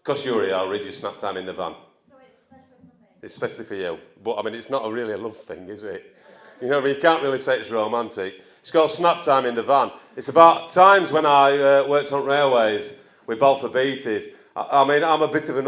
Because you're here, I'll read you Snap Time in the Van. So it's especially for me? It's especially for you. But, I mean, it's not really a love thing, is it? You know, you can't really say it's romantic. It's called Snap Time in the Van. It's about times when I worked on railways with Balfour Beatties. I mean, I'm a bit of an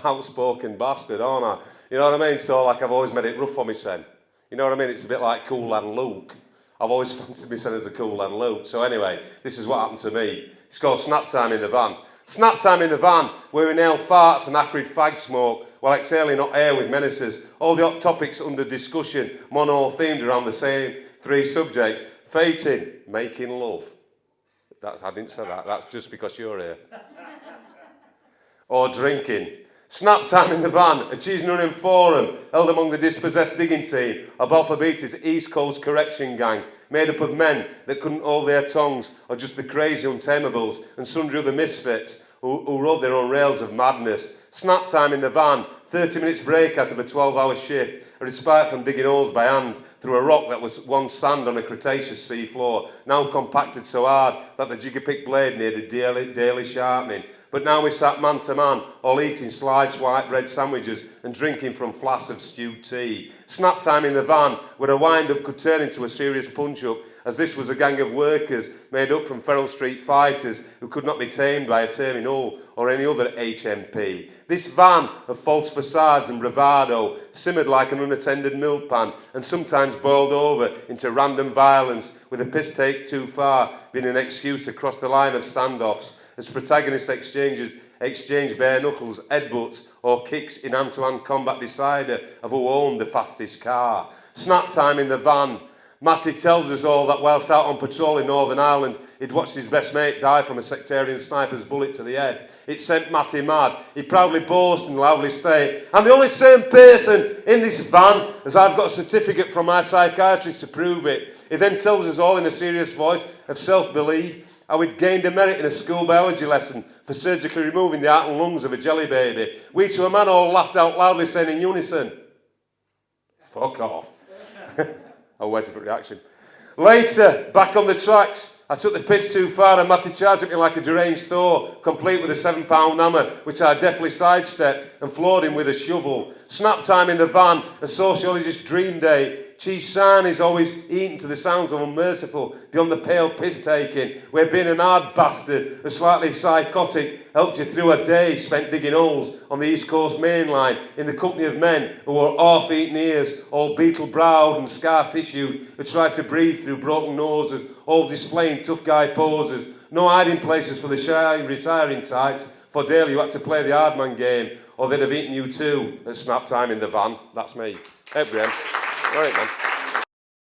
outspoken bastard, aren't I? You know what I mean? So, like, I've always made it rough for my son. You know what I mean? It's a bit like Cool Lad Luke. I've always fancied my son as a Cool Lad Luke. So anyway, this is what happened to me. It's called Snap Time in the Van. Snap time in the van, where we inhale farts and acrid fag smoke while exhaling hot air with menaces. All the hot topics under discussion, mono-themed around the same three subjects. Fating, making love. I didn't say that, that's just because you're here. Or drinking. Snap time in the van, a cheese and onion forum held among the dispossessed digging team of Balfour Beatties East Coast Correction Gang, made up of men that couldn't hold their tongues, or just the crazy untamables and sundry other misfits who rode their own rails of madness. Snap time in the van, 30 minutes break out of a 12-hour shift, a respite from digging holes by hand through a rock that was once sand on a Cretaceous sea floor, now compacted so hard that the jigger-pick blade needed daily sharpening. But now we sat man to man, all eating sliced white bread sandwiches and drinking from flasks of stewed tea. Snap time in the van, where a wind-up could turn into a serious punch-up, as this was a gang of workers made up from Ferrell Street fighters who could not be tamed by a terminal or any other HMP. This van of false facades and bravado simmered like an unattended milk pan and sometimes boiled over into random violence, with a piss take too far being an excuse to cross the line of standoffs, as protagonists exchange bare knuckles, headbutts or kicks in hand-to-hand combat decider of who owned the fastest car. Snap time in the van. Matty tells us all that whilst out on patrol in Northern Ireland, he'd watched his best mate die from a sectarian sniper's bullet to the head. It sent Matty mad. He proudly boasts and loudly state, "I'm the only sane person in this van, as I've got a certificate from my psychiatrist to prove it." He then tells us all in a serious voice of self-belief how he'd gained a merit in a school biology lesson for surgically removing the heart and lungs of a jelly baby. We to a man all laughed out loudly, saying in unison, "Fuck off." I waited for reaction. Later, back on the tracks, I took the piss too far and Matty charged at me like a deranged Thor, complete with a £7 hammer, which I deftly sidestepped and floored him with a shovel. Snap time in the van, a sociologist's dream day. Cheese sign is always eaten to the sounds of unmerciful, beyond the pale piss-taking, where being an hard bastard, a slightly psychotic, helped you through a day spent digging holes on the East Coast main line in the company of men who wore half-eaten ears, all beetle-browed and scar-tissued, who tried to breathe through broken noses, all displaying tough guy poses. No hiding places for the shy, retiring types, for daily you had to play the hard man game, or they'd have eaten you too at snap time in the van. That's me. Hey, Brian. All right, man.